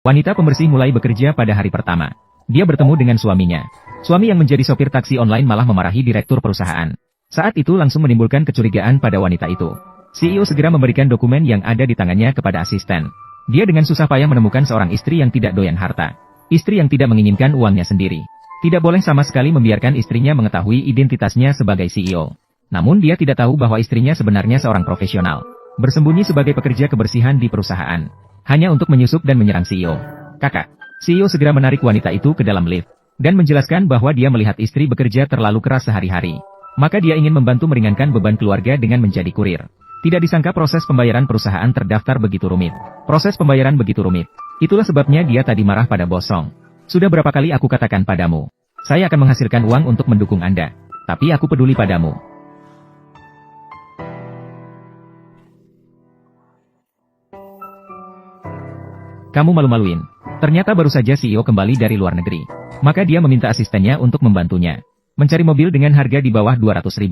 Wanita pembersih mulai bekerja pada hari pertama. Dia bertemu dengan suaminya. Suami yang menjadi sopir taksi online malah memarahi direktur perusahaan. Saat itu langsung menimbulkan kecurigaan pada wanita itu. CEO segera memberikan dokumen yang ada di tangannya kepada asisten. Dia dengan susah payah menemukan seorang istri yang tidak doyan harta. Istri yang tidak menginginkan uangnya sendiri. Tidak boleh sama sekali membiarkan istrinya mengetahui identitasnya sebagai CEO. Namun dia tidak tahu bahwa istrinya sebenarnya seorang profesional. Bersembunyi sebagai pekerja kebersihan di perusahaan. Hanya untuk menyusup dan menyerang CEO. Kakak. CEO segera menarik wanita itu ke dalam lift. Dan menjelaskan bahwa dia melihat istri bekerja terlalu keras sehari-hari. Maka dia ingin membantu meringankan beban keluarga dengan menjadi kurir. Tidak disangka proses pembayaran perusahaan terdaftar begitu rumit. Proses pembayaran begitu rumit. Itulah sebabnya dia tadi marah pada Bosong. Sudah berapa kali aku katakan padamu. Saya akan menghasilkan uang untuk mendukung Anda. Tapi aku peduli padamu. Kamu malu-maluin. Ternyata baru saja CEO kembali dari luar negeri. Maka dia meminta asistennya untuk membantunya. Mencari mobil dengan harga di bawah 200.000.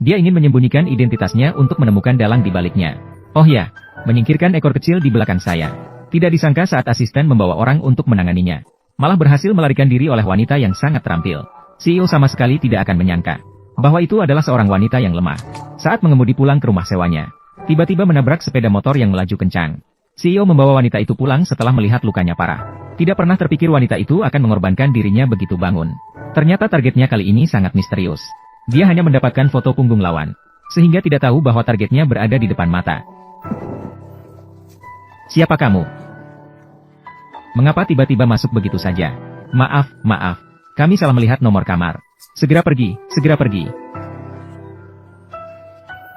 Dia ingin menyembunyikan identitasnya untuk menemukan dalang di baliknya. Oh ya, menyingkirkan ekor kecil di belakang saya. Tidak disangka saat asisten membawa orang untuk menanganinya. Malah berhasil melarikan diri oleh wanita yang sangat terampil. CEO sama sekali tidak akan menyangka bahwa itu adalah seorang wanita yang lemah. Saat mengemudi pulang ke rumah sewanya, tiba-tiba menabrak sepeda motor yang melaju kencang. CEO membawa wanita itu pulang setelah melihat lukanya parah. Tidak pernah terpikir wanita itu akan mengorbankan dirinya begitu bangun. Ternyata targetnya kali ini sangat misterius. Dia hanya mendapatkan foto punggung lawan, sehingga tidak tahu bahwa targetnya berada di depan mata. Siapa kamu? Mengapa tiba-tiba masuk begitu saja? Maaf, kami salah melihat nomor kamar. Segera pergi, segera pergi.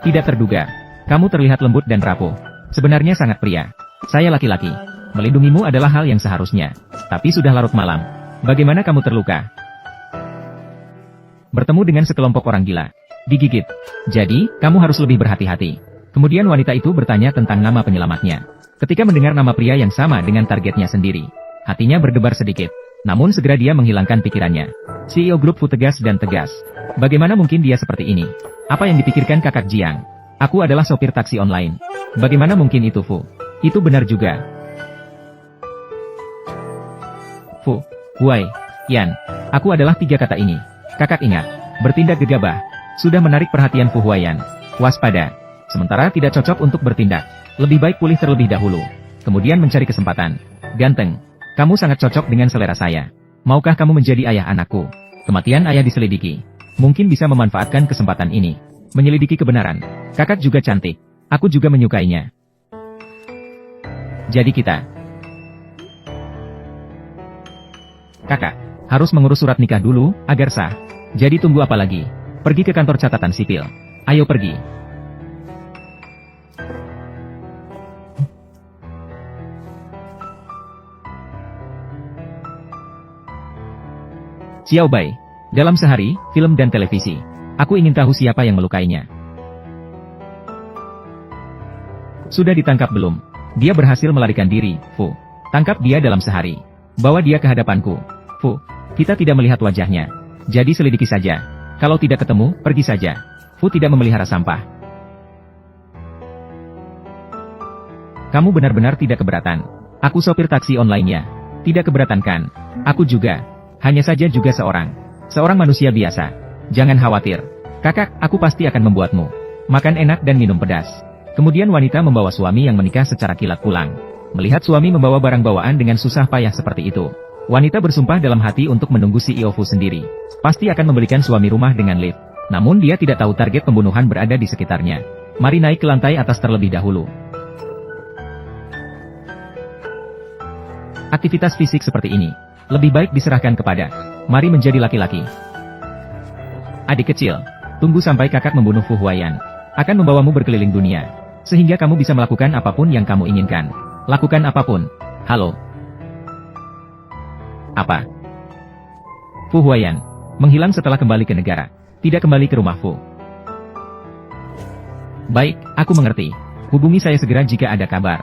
Tidak terduga. Kamu terlihat lembut dan rapuh. Sebenarnya sangat pria. Saya laki-laki. Melindungimu adalah hal yang seharusnya. Tapi sudah larut malam. Bagaimana kamu terluka? Bertemu dengan sekelompok orang gila. Digigit. Jadi, kamu harus lebih berhati-hati. Kemudian wanita itu bertanya tentang nama penyelamatnya. Ketika mendengar nama pria yang sama dengan targetnya sendiri, hatinya berdebar sedikit. Namun segera dia menghilangkan pikirannya. CEO grup Fu tegas dan tegas. Bagaimana mungkin dia seperti ini? Apa yang dipikirkan kakak Jiang? Aku adalah sopir taksi online. Bagaimana mungkin itu Fu? Itu benar juga. Fu, Huai, Yan. Aku adalah 3 kata ini. Kakak ingat, bertindak gegabah. Sudah menarik perhatian Fu Huaiyan. Waspada. Sementara tidak cocok untuk bertindak. Lebih baik pulih terlebih dahulu. Kemudian mencari kesempatan. Ganteng. Kamu sangat cocok dengan selera saya. Maukah kamu menjadi ayah anakku? Kematian ayah diselidiki. Mungkin bisa memanfaatkan kesempatan ini. Menyelidiki kebenaran. Kakak juga cantik. Aku juga menyukainya. Jadi kita. Kakak, harus mengurus surat nikah dulu, agar sah. Jadi tunggu apa lagi? Pergi ke kantor catatan sipil. Ayo pergi. Xiao Bai. Dalam sehari, film dan televisi. Aku ingin tahu siapa yang melukainya. Sudah ditangkap belum? Dia berhasil melarikan diri, Fu. Tangkap dia dalam sehari. Bawa dia ke hadapanku. Fu, kita tidak melihat wajahnya. Jadi selidiki saja. Kalau tidak ketemu, pergi saja. Fu tidak memelihara sampah. Kamu benar-benar tidak keberatan. Aku sopir taksi online-nya. Tidak keberatan kan? Aku juga. Hanya saja juga seorang manusia biasa. Jangan khawatir. Kakak, aku pasti akan membuatmu makan enak dan minum pedas. Kemudian wanita membawa suami yang menikah secara kilat pulang. Melihat suami membawa barang bawaan dengan susah payah seperti itu, wanita bersumpah dalam hati untuk menunggu CEO Fu sendiri. Pasti akan membelikan suami rumah dengan lift. Namun dia tidak tahu target pembunuhan berada di sekitarnya. Mari naik ke lantai atas terlebih dahulu. Aktivitas fisik seperti ini lebih baik diserahkan kepada mari menjadi laki-laki. Adik kecil, tunggu sampai kakak membunuh Fu Huaiyan. Akan membawamu berkeliling dunia. Sehingga kamu bisa melakukan apapun yang kamu inginkan. Lakukan apapun. Halo. Apa? Fu Huaiyan menghilang setelah kembali ke negara. Tidak kembali ke rumah Fu. Baik, aku mengerti. Hubungi saya segera jika ada kabar.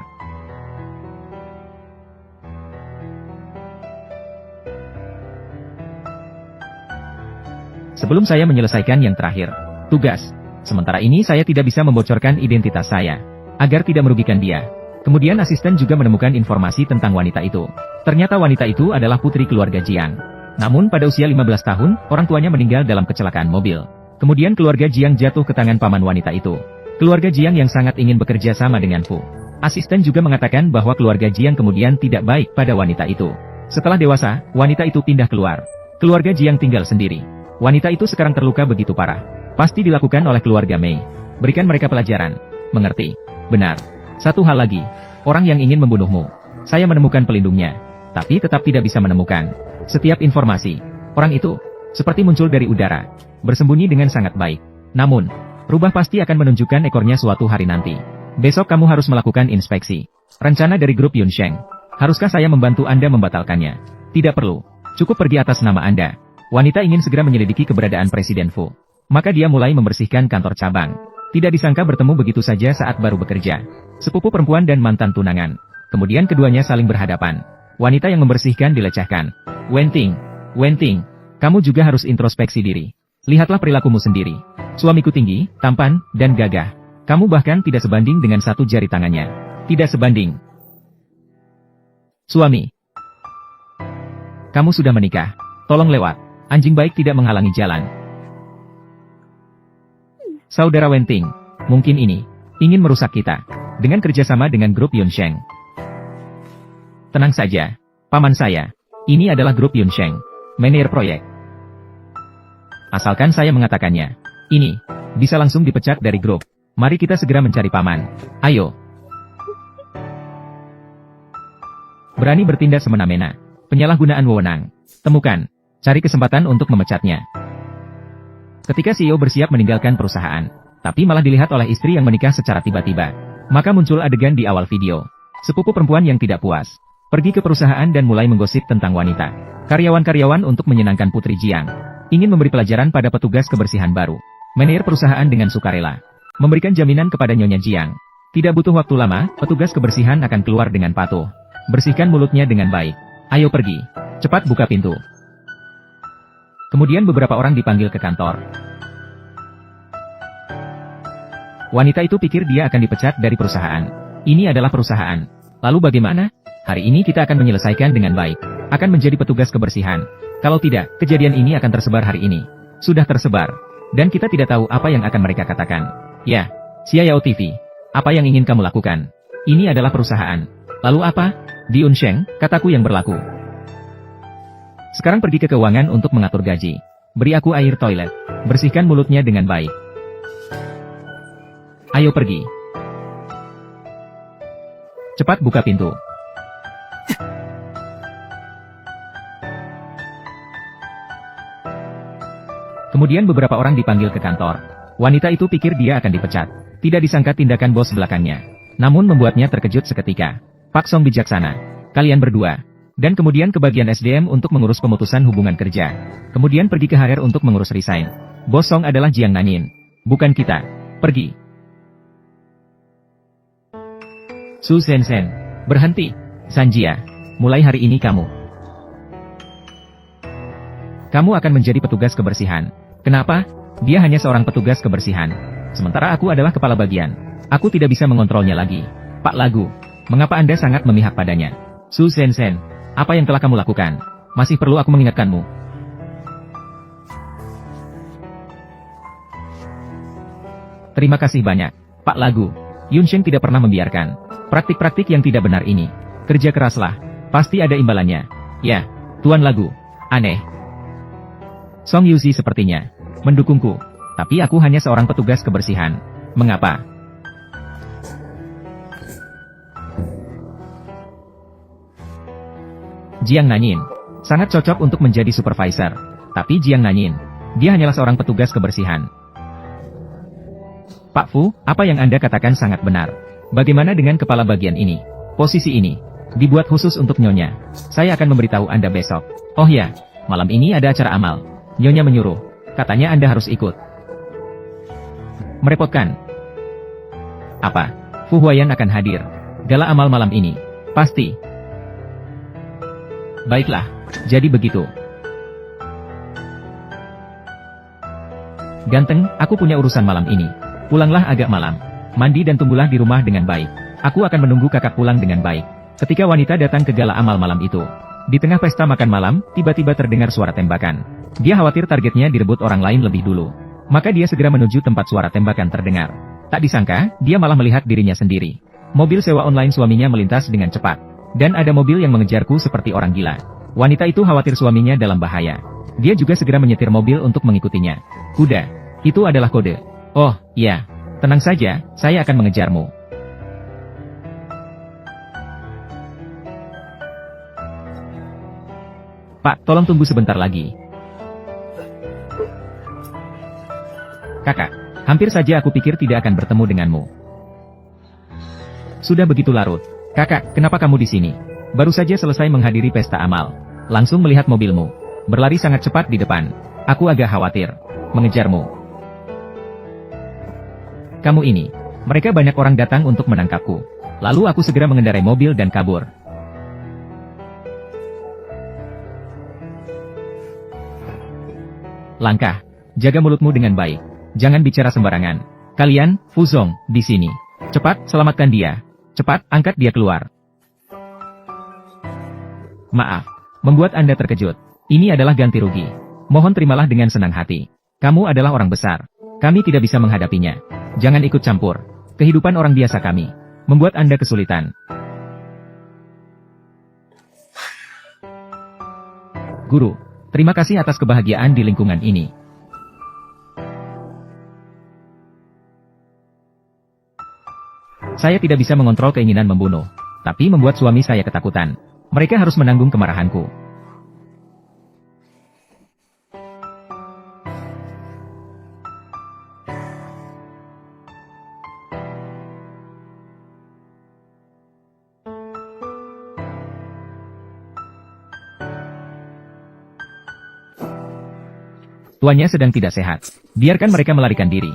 Sebelum saya menyelesaikan yang terakhir, tugas. Sementara ini saya tidak bisa membocorkan identitas saya, agar tidak merugikan dia. Kemudian asisten juga menemukan informasi tentang wanita itu. Ternyata wanita itu adalah putri keluarga Jiang. Namun pada usia 15 tahun, orang tuanya meninggal dalam kecelakaan mobil. Kemudian keluarga Jiang jatuh ke tangan paman wanita itu. Keluarga Jiang yang sangat ingin bekerja sama dengan Fu. Asisten juga mengatakan bahwa keluarga Jiang kemudian tidak baik pada wanita itu. Setelah dewasa, wanita itu pindah keluar. Keluarga Jiang tinggal sendiri. Wanita itu sekarang terluka begitu parah. Pasti dilakukan oleh keluarga Mei. Berikan mereka pelajaran. Mengerti? Benar. Satu hal lagi. Orang yang ingin membunuhmu. Saya menemukan pelindungnya. Tapi tetap tidak bisa menemukan setiap informasi. Orang itu seperti muncul dari udara, bersembunyi dengan sangat baik. Namun, rubah pasti akan menunjukkan ekornya suatu hari nanti. Besok kamu harus melakukan inspeksi. Rencana dari grup Yunsheng. Haruskah saya membantu Anda membatalkannya? Tidak perlu. Cukup pergi atas nama Anda. Wanita ingin segera menyelidiki keberadaan Presiden Fu. Maka dia mulai membersihkan kantor cabang. Tidak disangka bertemu begitu saja saat baru bekerja. Sepupu perempuan dan mantan tunangan. Kemudian keduanya saling berhadapan. Wanita yang membersihkan dilecehkan. Wenting, kamu juga harus introspeksi diri. Lihatlah perilakumu sendiri. Suamiku tinggi, tampan, dan gagah. Kamu bahkan tidak sebanding dengan satu jari tangannya. Tidak sebanding. Suami. Kamu sudah menikah. Tolong lewat. Anjing baik tidak menghalangi jalan. Saudara Wenting, mungkin ini ingin merusak kita. Dengan kerjasama dengan grup Yunsheng. Tenang saja, paman saya. Ini adalah grup Yunsheng, manajer proyek. Asalkan saya mengatakannya. Ini, bisa langsung dipecat dari grup. Mari kita segera mencari paman. Ayo. Berani bertindak semena-mena. Penyalahgunaan wewenang. Temukan. Cari kesempatan untuk memecatnya. Ketika CEO bersiap meninggalkan perusahaan, tapi malah dilihat oleh istri yang menikah secara tiba-tiba. Maka muncul adegan di awal video. Sepupu perempuan yang tidak puas. Pergi ke perusahaan dan mulai menggosip tentang wanita. Karyawan-karyawan untuk menyenangkan Putri Jiang. Ingin memberi pelajaran pada petugas kebersihan baru. Manajer perusahaan dengan sukarela. Memberikan jaminan kepada Nyonya Jiang. Tidak butuh waktu lama, petugas kebersihan akan keluar dengan patuh. Bersihkan mulutnya dengan baik. Ayo pergi. Cepat buka pintu. Kemudian beberapa orang dipanggil ke kantor. Wanita itu pikir dia akan dipecat dari perusahaan. Ini adalah perusahaan. Lalu bagaimana? Hari ini kita akan menyelesaikan dengan baik. Akan menjadi petugas kebersihan. Kalau tidak, kejadian ini akan tersebar hari ini. Sudah tersebar. Dan kita tidak tahu apa yang akan mereka katakan. Ya, Xia Yao TV. Apa yang ingin kamu lakukan? Ini adalah perusahaan. Lalu apa? Di Yunsheng, kataku yang berlaku. Sekarang pergi ke keuangan untuk mengatur gaji. Beri aku air toilet. Bersihkan mulutnya dengan baik. Ayo pergi. Cepat buka pintu. Kemudian beberapa orang dipanggil ke kantor. Wanita itu pikir dia akan dipecat. Tidak disangka tindakan bos belakangnya. Namun membuatnya terkejut seketika. Pak Song bijaksana. Kalian berdua. Dan kemudian ke bagian SDM untuk mengurus pemutusan hubungan kerja. Kemudian pergi ke HR untuk mengurus resign. Bos Song adalah Jiang Nanyin. Bukan kita. Pergi. Su Sen. Berhenti. Sanjia. Mulai hari ini kamu akan menjadi petugas kebersihan. Kenapa? Dia hanya seorang petugas kebersihan. Sementara aku adalah kepala bagian. Aku tidak bisa mengontrolnya lagi. Pak Lagu. Mengapa Anda sangat memihak padanya? Su Sen. Apa yang telah kamu lakukan? Masih perlu aku mengingatkanmu? Terima kasih banyak, Pak Lagu. Yunsheng tidak pernah membiarkan praktik-praktik yang tidak benar ini. Kerja keraslah. Pasti ada imbalannya. Ya, Tuan Lagu. Aneh. Song Yuzi sepertinya mendukungku. Tapi aku hanya seorang petugas kebersihan. Mengapa? Jiang Nanyin. Sangat cocok untuk menjadi supervisor. Tapi Jiang Nanyin. Dia hanyalah seorang petugas kebersihan. Pak Fu, apa yang Anda katakan sangat benar. Bagaimana dengan kepala bagian ini? Posisi ini dibuat khusus untuk Nyonya. Saya akan memberitahu Anda besok. Oh ya, malam ini ada acara amal. Nyonya menyuruh. Katanya Anda harus ikut. Merepotkan. Apa? Fu Huayan akan hadir. Gala amal malam ini. Pasti. Baiklah, jadi begitu. Ganteng, aku punya urusan malam ini. Pulanglah agak malam. Mandi dan tunggulah di rumah dengan baik. Aku akan menunggu kakak pulang dengan baik. Ketika wanita datang ke gala amal malam itu, di tengah pesta makan malam, tiba-tiba terdengar suara tembakan. Dia khawatir targetnya direbut orang lain lebih dulu. Maka dia segera menuju tempat suara tembakan terdengar. Tak disangka, dia malah melihat dirinya sendiri. Mobil sewa online suaminya melintas dengan cepat. Dan ada mobil yang mengejarku seperti orang gila. Wanita itu khawatir suaminya dalam bahaya. Dia juga segera menyetir mobil untuk mengikutinya. Kuda, itu adalah kode. Oh, iya. Tenang saja, saya akan mengejarmu. Pak, tolong tunggu sebentar lagi. Kakak, hampir saja aku pikir tidak akan bertemu denganmu. Sudah begitu larut. Kakak, kenapa kamu di sini? Baru saja selesai menghadiri pesta amal. Langsung melihat mobilmu. Berlari sangat cepat di depan. Aku agak khawatir. Mengejarmu. Kamu ini. Mereka banyak orang datang untuk menangkapku. Lalu aku segera mengendarai mobil dan kabur. Langkah. Jaga mulutmu dengan baik. Jangan bicara sembarangan. Kalian, Fuzong, di sini. Cepat, selamatkan dia. Cepat, angkat dia keluar. Maaf. Membuat Anda terkejut. Ini adalah ganti rugi. Mohon terimalah dengan senang hati. Kamu adalah orang besar. Kami tidak bisa menghadapinya. Jangan ikut campur. Kehidupan orang biasa kami. Membuat Anda kesulitan. Guru. Terima kasih atas kebahagiaan di lingkungan ini. Saya tidak bisa mengontrol keinginan membunuh, tapi membuat suami saya ketakutan. Mereka harus menanggung kemarahanku. Tuannya sedang tidak sehat. Biarkan mereka melarikan diri.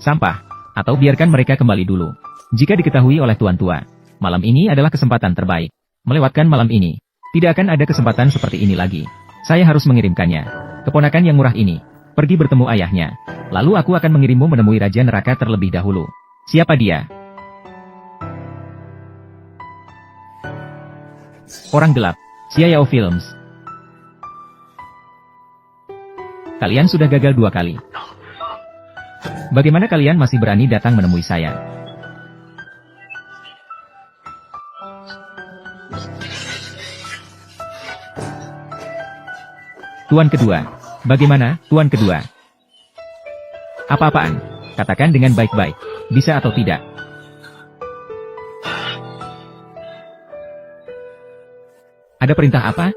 Sampah. Atau biarkan mereka kembali dulu. Jika diketahui oleh tuan tua, malam ini adalah kesempatan terbaik. Melewatkan malam ini, tidak akan ada kesempatan seperti ini lagi. Saya harus mengirimkannya. Keponakan yang murah ini, pergi bertemu ayahnya. Lalu aku akan mengirimmu menemui Raja Neraka terlebih dahulu. Siapa dia? Orang gelap. Xiao Films. Kalian sudah gagal 2 kali. Bagaimana kalian masih berani datang menemui saya? Tuan kedua. Bagaimana, tuan kedua? Apa-apaan? Katakan dengan baik-baik. Bisa atau tidak? Ada perintah apa?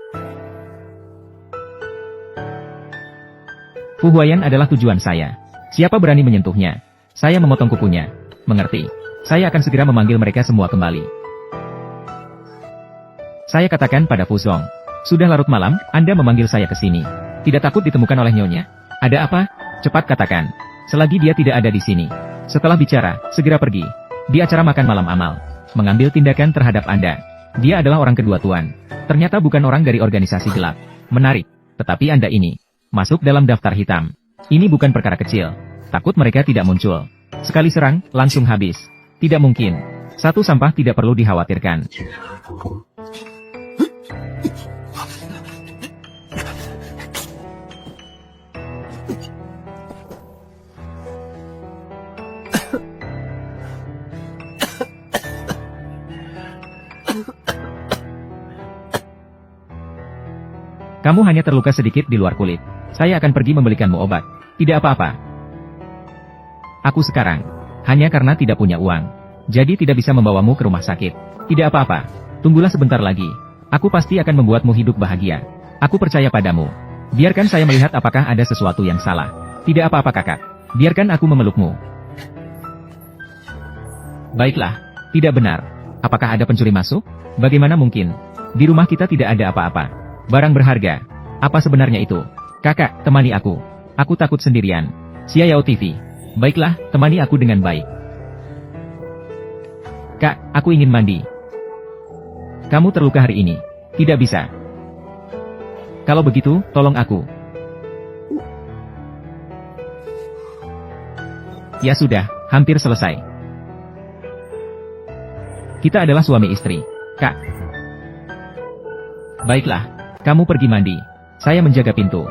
Fu Huayan adalah tujuan saya. Siapa berani menyentuhnya? Saya memotong kukunya. Mengerti? Saya akan segera memanggil mereka semua kembali. Saya katakan pada Fu Zong. Sudah larut malam, Anda memanggil saya ke sini. Tidak takut ditemukan oleh nyonya? Ada apa? Cepat katakan. Selagi dia tidak ada di sini. Setelah bicara, segera pergi. Di acara makan malam amal. Mengambil tindakan terhadap Anda. Dia adalah orang kedua tuan. Ternyata bukan orang dari organisasi gelap. Menarik. Tetapi Anda ini masuk dalam daftar hitam. Ini bukan perkara kecil. Takut mereka tidak muncul. Sekali serang, langsung habis. Tidak mungkin. Satu sampah tidak perlu dikhawatirkan. Kamu hanya terluka sedikit di luar kulit. Saya akan pergi membelikanmu obat. Tidak apa-apa. Aku sekarang hanya karena tidak punya uang. Jadi tidak bisa membawamu ke rumah sakit. Tidak apa-apa. Tunggulah sebentar lagi. Aku pasti akan membuatmu hidup bahagia. Aku percaya padamu. Biarkan saya melihat apakah ada sesuatu yang salah. Tidak apa-apa kakak. Biarkan aku memelukmu. Baiklah. Tidak benar. Apakah ada pencuri masuk? Bagaimana mungkin? Di rumah kita tidak ada apa-apa. Barang berharga. Apa sebenarnya itu? Kakak, temani aku. Aku takut sendirian. Xiao TV. Baiklah, temani aku dengan baik. Kak, aku ingin mandi. Kamu terluka hari ini. Tidak bisa. Kalau begitu, tolong aku. Ya sudah, hampir selesai. Kita adalah suami istri, Kak. Baiklah, kamu pergi mandi. Saya menjaga pintu.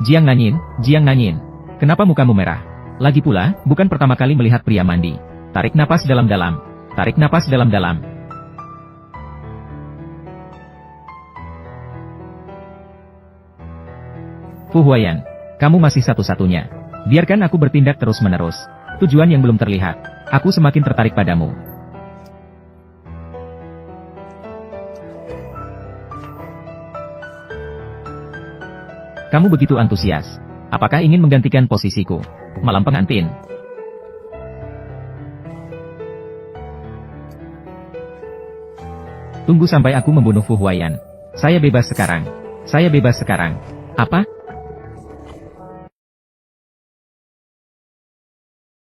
Jiang Nanyin, kenapa mukamu merah? Lagi pula, bukan pertama kali melihat pria mandi. Tarik napas dalam-dalam. Tarik napas dalam-dalam. Fu Huayan, kamu masih satu-satunya. Biarkan aku bertindak terus-menerus. Tujuan yang belum terlihat. Aku semakin tertarik padamu. Kamu begitu antusias. Apakah ingin menggantikan posisiku? Malam pengantin. Tunggu sampai aku membunuh Fu Huayan. Saya bebas sekarang. Saya bebas sekarang. Apa?